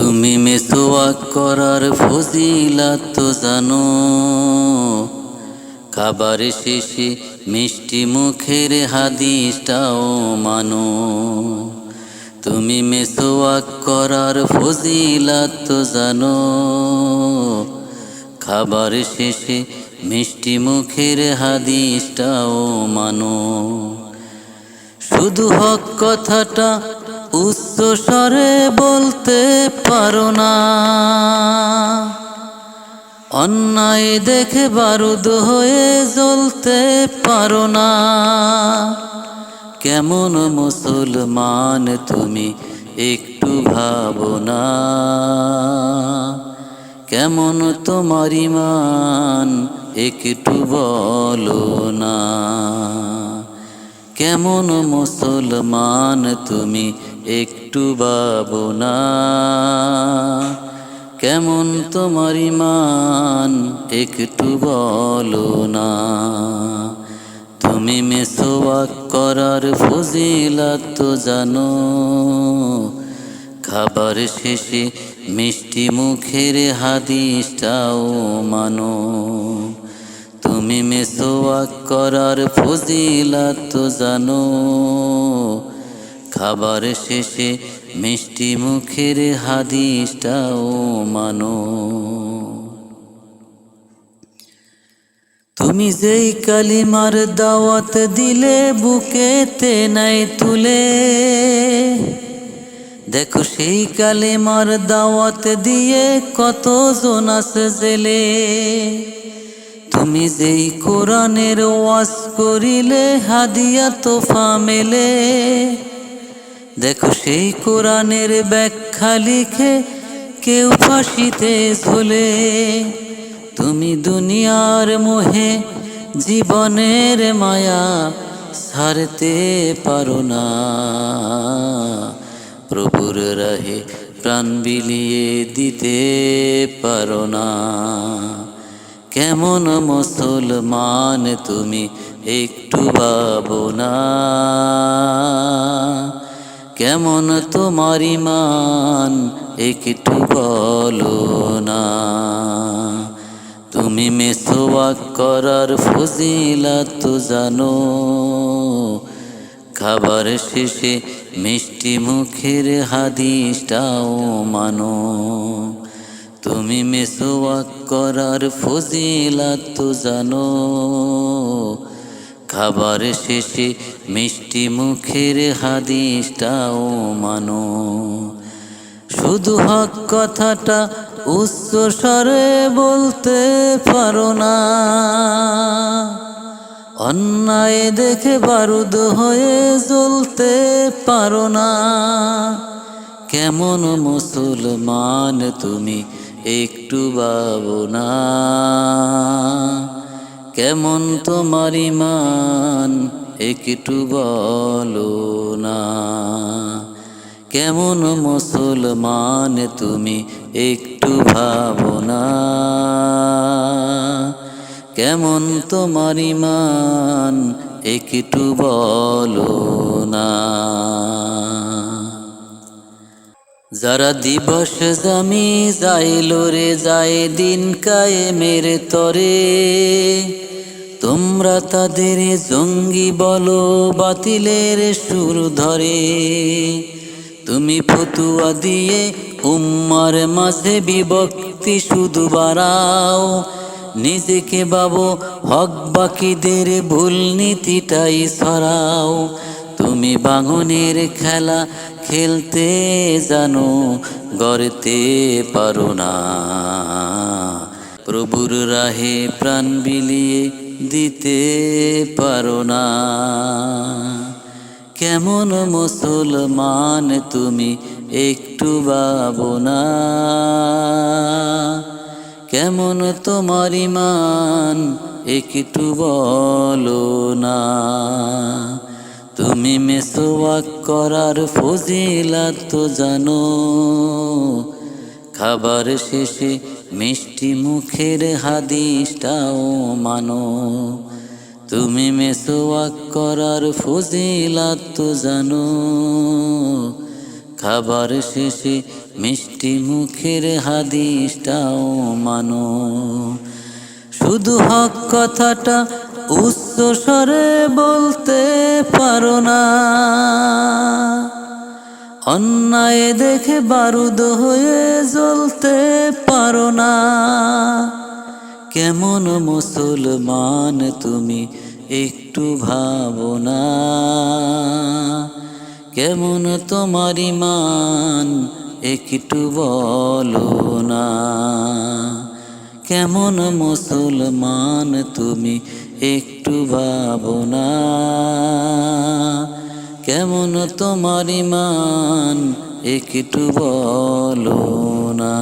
তুমি মেসওয়াক করার ফজিলত তো জানো, খাবার শেষে মিষ্টি মুখের হাদিসটাও মানো। তুমি মেসওয়াক করার ফজিলত তো জানো, খাবার শেষে মিষ্টি মুখের হাদিসটাও মানো। শুধু হক কথাটা উচ্চ স্বরে বলতে পারো না, অন্যায় দেখে বারুদ হয়ে জ্বলতে পারো না। কেমন মুসলমান তুমি একটু ভাবো না, কেমন তোমার ঈমান একটু বলো না। কেমন মুসলমান তুমি একটু ভাবো না, কেমন তোমার ঈমান একটু বলো না। তুমি মেসওয়াক করার ফজিলত তো জানো, খাবার শেষে মিষ্টি মুখের হাদিসটাও মানো। তুমি মেসওয়াক করার ফজিলত তো জানো, খাবার শেষে মিষ্টি মুখের হাদিসটাও মানো। তুমি যেই কালিমার দাওয়াত দিলে বুকেতে নাই তুলে, দেখো সেই কালিমার দাওয়াত দিয়ে কতজন আছে জেলে। তুমি যেই কোরআনের ওয়াজ করিলে হাদিয়া তোফা মেলে, দেখো সেই কোরআনের ব্যাখ্যা লিখে কেউ ফাঁসিতে ঝোলে। তুমি দুনিয়ার মোহে জীবনের মায়া ছাড়তে পারো না, প্রভুর রাহে প্রাণ বিলিয়ে দিতে পারো না। কেমন মুসলমান তুমি একটু ভাবো না, কেমন তোমার ঈমান একটু বলো না। তুমি মেসওয়াক করার ফজিলত তো জানো, খাবার শেষে মিষ্টি মুখের হাদিসটাও মানো। তুমি মেসওয়াক করার ফজিলত তো জানো, খাবার শেষে মিষ্টি মুখের হাদিসটাও মানো। শুধু হক কথাটা উচ্চ স্বরে বলতে পারো না, অন্যায় দেখে বারুদ হয়ে জ্বলতে পারো না। কেমন মুসলমান তুমি একটু ভাবো না, কেমন তোমার ঈমান একটু বলো না। কেমন মুসলমান তুমি একটু ভাবো না, কেমন তোমার ঈমান একটু বলো না। যারা দিবস জামি যাইল রে যায় দিন কায়েমের তরে, তোমরা তাদের জঙ্গি বলো বাতিলের সুর ধরে। তুমি ফতুয়া দিয়ে উম্মার মাঝে বিভক্তি শুধু বাড়াও, নিজেকে ভাবো হক বাকিদের ভুল নীতিটাই ছড়াও। তুমি বাঙনের খেলা খেলতে জানো, গড়তে পারো না, প্রভুর রাহে প্রাণ বিলিয়ে দিতে পারো না। কেমন মুসলমান তুমি একটু ভাবো না, কেমন তোমার ঈমান একটু বলো না। তুমি মেসওয়াক করার ফজিলত তো জানো, খাবার শেষে মিষ্টি মুখের হাদিসটাও মানো। তুমি মেসওয়াক করার ফজিলত তো জানো, খাবার শেষে মিষ্টি মুখের হাদিসটাও মানো। শুধু হক কথাটা উচ্চ স্বরে বলতে পারো না, অন্যায় দেখে বারুদ হয়ে জ্বলতে পারো না। কেমন মুসলমান তুমি একটু ভাবো না, কেমন তোমার ঈমান একটু বলো না। কেমন মুসলমান তুমি একটু ভাবো না, কেমন তোমার ঈমান একটু বলো না।